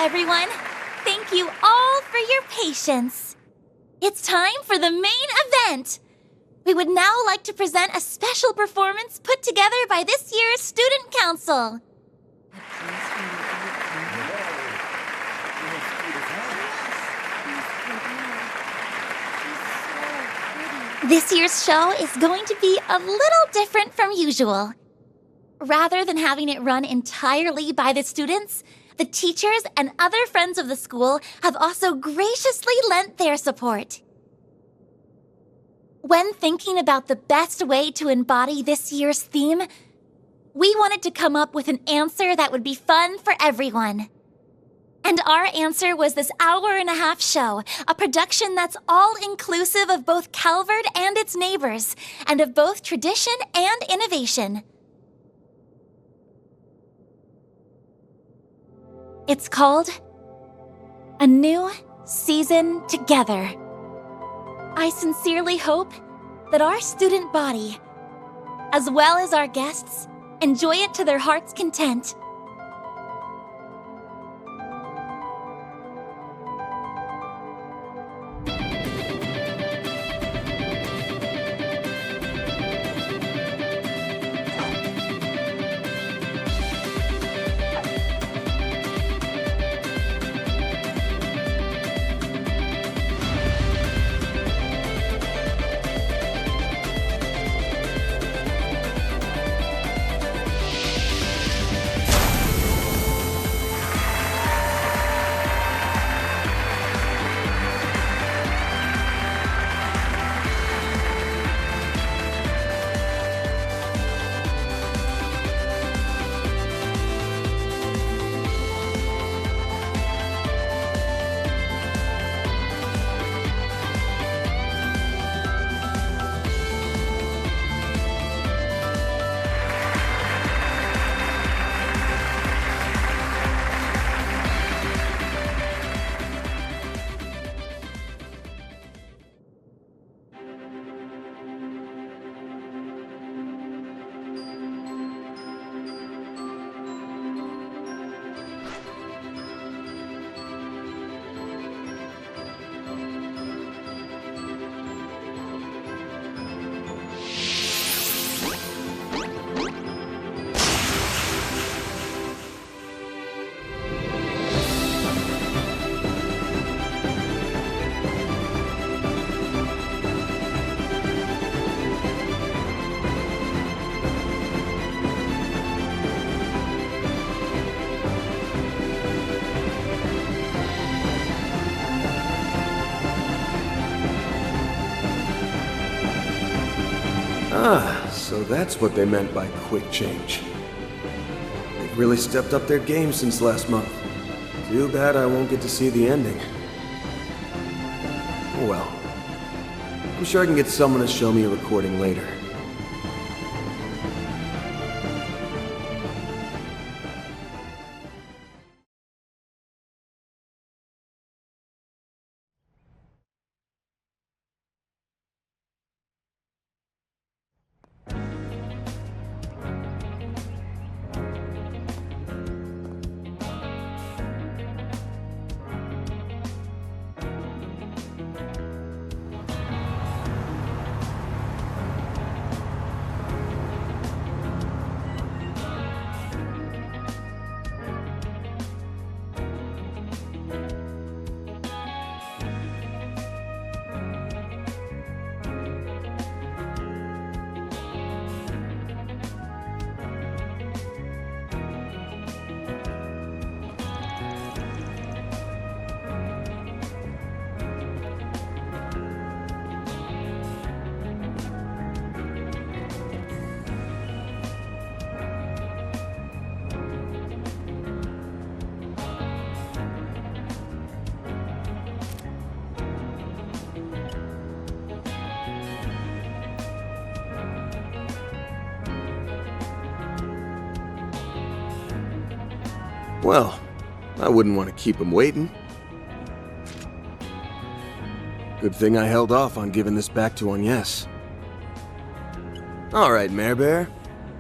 everyone. Thank you all for your patience. It's time for the main event. We would now like to present a special performance put together by this year's Student Council. This year's show is going to be a little different from usual. Rather than having it run entirely by the students, the teachers and other friends of the school have also graciously lent their support. When thinking about the best way to embody this year's theme, we wanted to come up with an answer that would be fun for everyone. And our answer was this hour-and-a-half show, a production that's all-inclusive of both Calvert and its neighbors, and of both tradition and innovation. It's called A New Season Together. I sincerely hope that our student body, as well as our guests, enjoy it to their heart's content. So that's what they meant by quick change. They've really stepped up their game since last month. Too bad I won't get to see the ending. Oh well. I'm sure I can get someone to show me a recording later. Well, I wouldn't want to keep him waiting. Good thing I held off on giving this back to Agnes. All right, Mare Bear.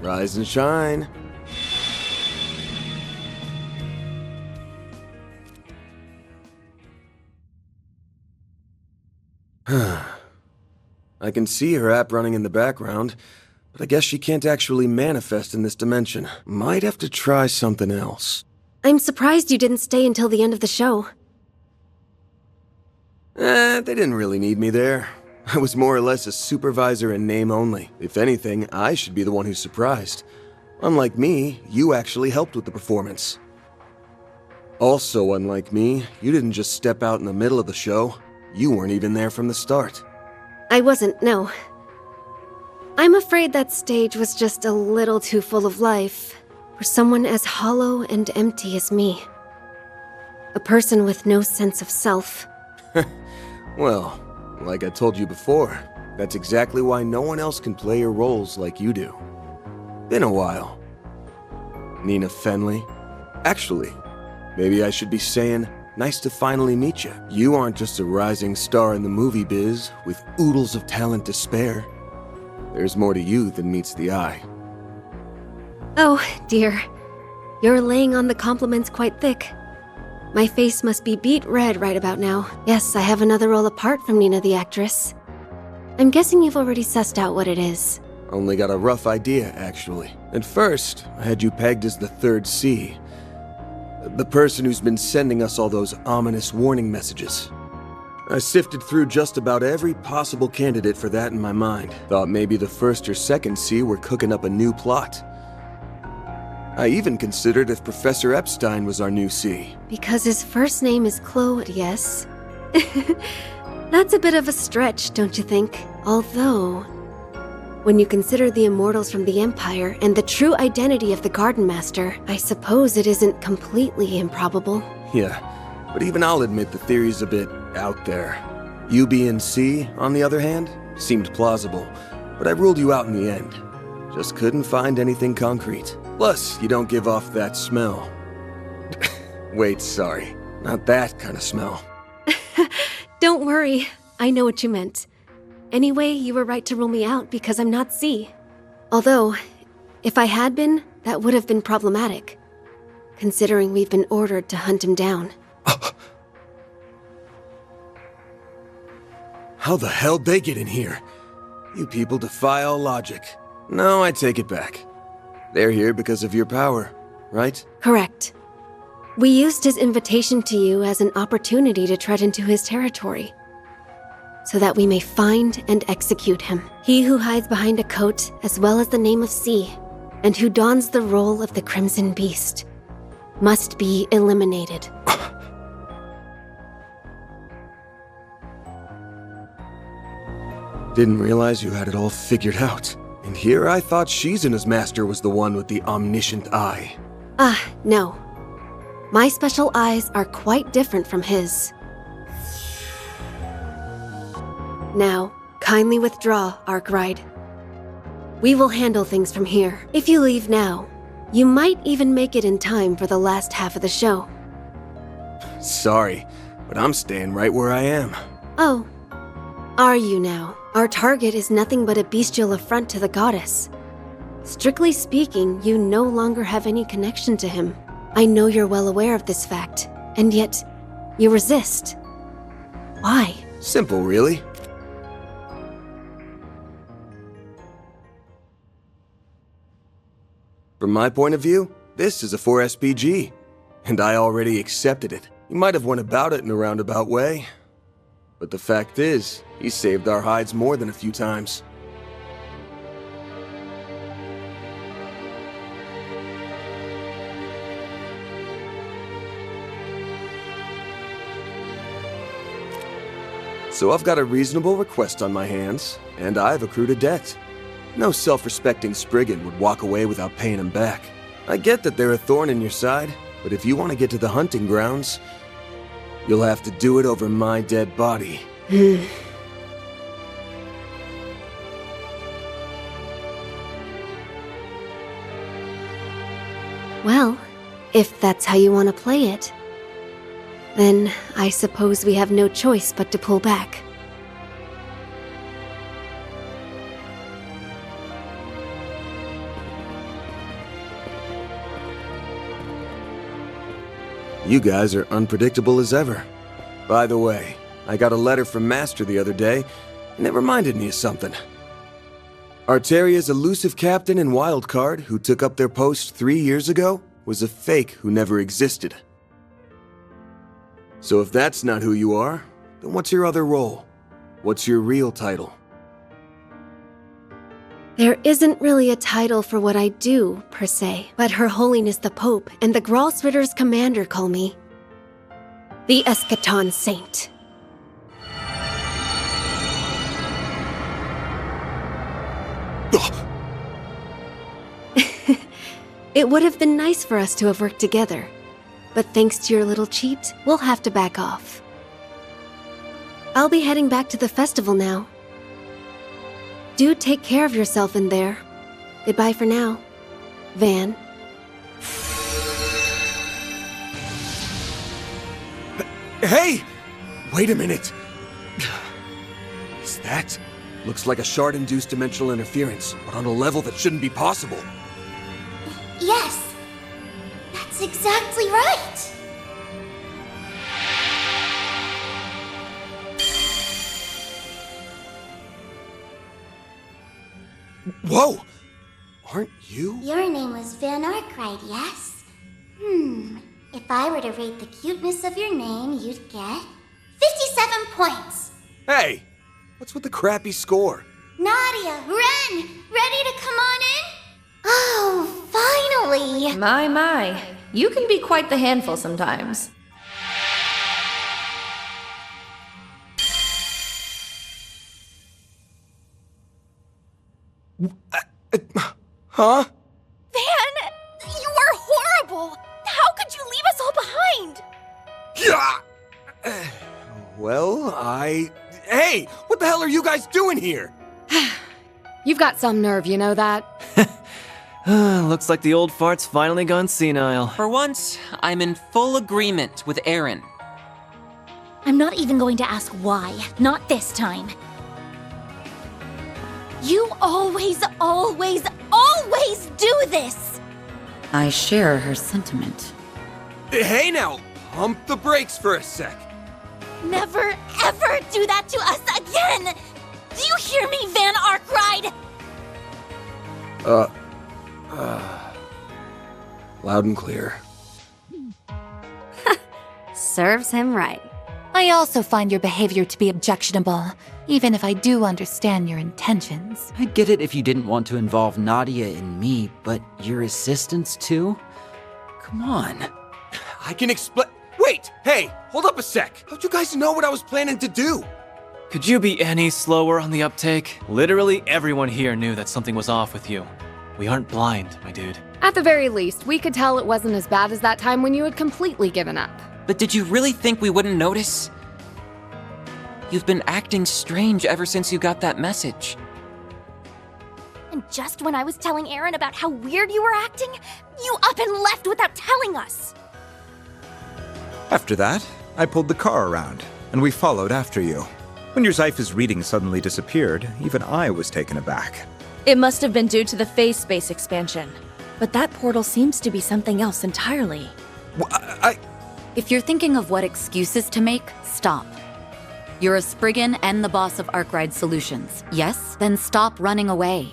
Rise and shine. I can see her app running in the background, but I guess she can't actually manifest in this dimension. Might have to try something else. I'm surprised you didn't stay until the end of the show. They didn't really need me there. I was more or less a supervisor in name only. If anything, I should be the one who's surprised. Unlike me, you actually helped with the performance. Also, unlike me, you didn't just step out in the middle of the show. You weren't even there from the start. I wasn't, no. I'm afraid that stage was just a little too full of life for someone as hollow and empty as me. A person with no sense of self. Well, like I told you before, that's exactly why no one else can play your roles like you do. Been a while. Nina Fenley. Actually, maybe I should be saying, nice to finally meet you. You aren't just a rising star in the movie biz with oodles of talent to spare. There's more to you than meets the eye. Oh, dear. You're laying on the compliments quite thick. My face must be beet red right about now. Yes, I have another role apart from Nina the actress. I'm guessing you've already sussed out what it is. Only got a rough idea, actually. At first, I had you pegged as the third C. The person who's been sending us all those ominous warning messages. I sifted through just about every possible candidate for that in my mind. Thought maybe the first or second C were cooking up a new plot. I even considered if Professor Epstein was our new C. Because his first name is Claude, yes? That's a bit of a stretch, don't you think? Although, when you consider the immortals from the Empire and the true identity of the Garden Master, I suppose it isn't completely improbable. Yeah, but even I'll admit the theory's a bit out there. You being C, on the other hand, seemed plausible, but I ruled you out in the end. Just couldn't find anything concrete. Plus, you don't give off that smell. Wait, sorry. Not that kind of smell. Don't worry, I know what you meant. Anyway, you were right to rule me out because I'm not C. Although, if I had been, that would have been problematic, considering we've been ordered to hunt him down. How the hell'd they get in here? You people defy all logic. No, I take it back. They're here because of your power, right? Correct. We used his invitation to you as an opportunity to tread into his territory, so that we may find and execute him. He who hides behind a coat, as well as the name of C, and who dons the role of the Crimson Beast, must be eliminated. Didn't realize you had it all figured out. And here I thought Shizuna's master was the one with the omniscient eye. No. My special eyes are quite different from his. Now, kindly withdraw, Arkwright. We will handle things from here. If you leave now, you might even make it in time for the last half of the show. Sorry, but I'm staying right where I am. Oh. Are you now? Our target is nothing but a bestial affront to the goddess. Strictly speaking, you no longer have any connection to him. I know you're well aware of this fact, and yet, you resist. Why? Simple, really. From my point of view, this is a 4SPG, and I already accepted it. You might have went about it in a roundabout way, but the fact is, he saved our hides more than a few times. So I've got a reasonable request on my hands, and I've accrued a debt. No self-respecting Spriggan would walk away without paying him back. I get that they're a thorn in your side, but if you want to get to the hunting grounds, you'll have to do it over my dead body. Well, if that's how you want to play it, then I suppose we have no choice but to pull back. You guys are unpredictable as ever. By the way, I got a letter from Master the other day, and it reminded me of something. Arteria's elusive captain and wildcard, who took up their post 3 years ago, was a fake who never existed. So if that's not who you are, then what's your other role? What's your real title? There isn't really a title for what I do, per se, but Her Holiness the Pope and the Gralsritter's commander call me the Eschaton Saint. It would have been nice for us to have worked together, but thanks to your little cheat, we'll have to back off. I'll be heading back to the festival now. Do take care of yourself in there. Goodbye for now, Van. Hey! Wait a minute! Is that? Looks like a shard-induced dimensional interference, but on a level that shouldn't be possible. Yes, that's exactly right. Whoa! Aren't you? Your name was Van Arkwright, yes? If I were to rate the cuteness of your name, you'd get 57 points. Hey! What's with the crappy score? Nadia, Ren, ready to come on in? Oh, finally! My. You can be quite the handful sometimes. Huh? Van, you are horrible! How could you leave us all behind? Yeah! Well, Hey! What the hell are you guys doing here? You've got some nerve, you know that? Looks like the old fart's finally gone senile. For once, I'm in full agreement with Aaron. I'm not even going to ask why. Not this time. You always do this! I share her sentiment. Hey now! Pump the brakes for a sec. Never, ever do that to us again! Do you hear me, Van Arkwright? Loud and clear. Serves him right. I also find your behavior to be objectionable, even if I do understand your intentions. I'd get it if you didn't want to involve Nadia and me, but your assistants too? Come on. I can explain. Wait! Hey! Hold up a sec! How'd you guys know what I was planning to do? Could you be any slower on the uptake? Literally everyone here knew that something was off with you. We aren't blind, my dude. At the very least, we could tell it wasn't as bad as that time when you had completely given up. But did you really think we wouldn't notice? You've been acting strange ever since you got that message. And just when I was telling Aaron about how weird you were acting, you up and left without telling us! After that, I pulled the car around, and we followed after you. When your Zyphus reading suddenly disappeared, even I was taken aback. It must have been due to the phase space expansion. But that portal seems to be something else entirely. If you're thinking of what excuses to make, stop. You're a Spriggan and the boss of Arkwright Solutions, yes? Then stop running away.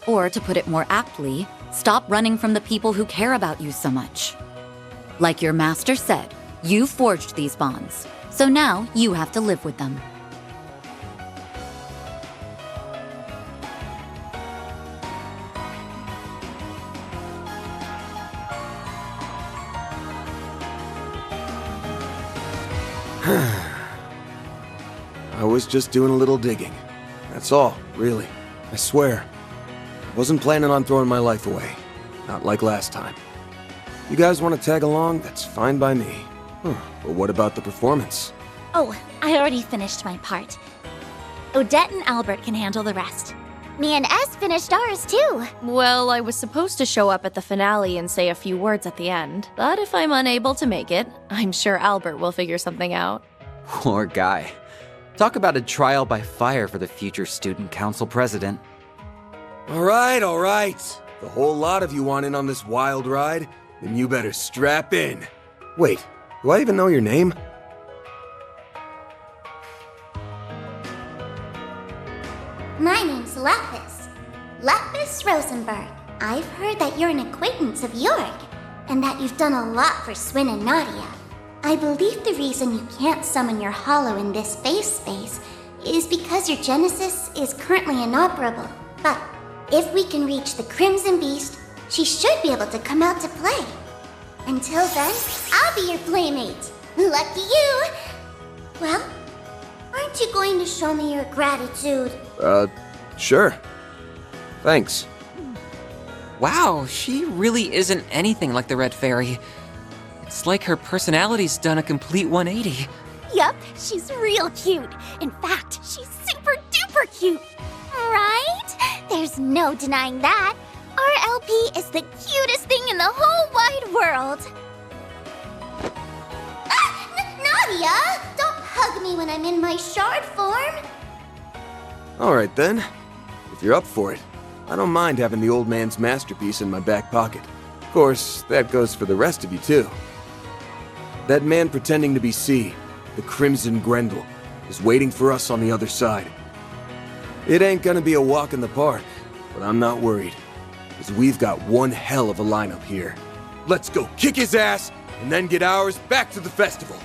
Or to put it more aptly, stop running from the people who care about you so much. Like your master said, you forged these bonds, so now you have to live with them. I was just doing a little digging. That's all, really. I swear. I wasn't planning on throwing my life away. Not like last time. You guys want to tag along? That's fine by me. But what about the performance? Oh, I already finished my part. Odette and Albert can handle the rest. Me and S finished ours, too. Well, I was supposed to show up at the finale and say a few words at the end. But if I'm unable to make it, I'm sure Albert will figure something out. Poor guy. Talk about a trial by fire for the future student council president. All right. The whole lot of you want in on this wild ride? Then you better strap in. Wait, do I even know your name? My name's Lapis. Lapis Rosenberg. I've heard that you're an acquaintance of York, and that you've done a lot for Swin and Nadia. I believe the reason you can't summon your hollow in this space is because your genesis is currently inoperable. But if we can reach the Crimson Beast, she should be able to come out to play. Until then, I'll be your playmate. Lucky you! Well, aren't you going to show me your gratitude? Sure. Thanks. Wow, she really isn't anything like the Red Fairy. It's like her personality's done a complete 180. Yup, she's real cute. In fact, she's super duper cute. Right? There's no denying that. Our LP is the cutest thing in the whole wide world. Nadia! Don't hug me when I'm in my shard form. Alright then. If you're up for it, I don't mind having the old man's masterpiece in my back pocket. Of course, that goes for the rest of you too. That man pretending to be C, the Crimson Grendel, is waiting for us on the other side. It ain't gonna be a walk in the park, but I'm not worried, because we've got one hell of a lineup here. Let's go kick his ass, and then get ours back to the festival.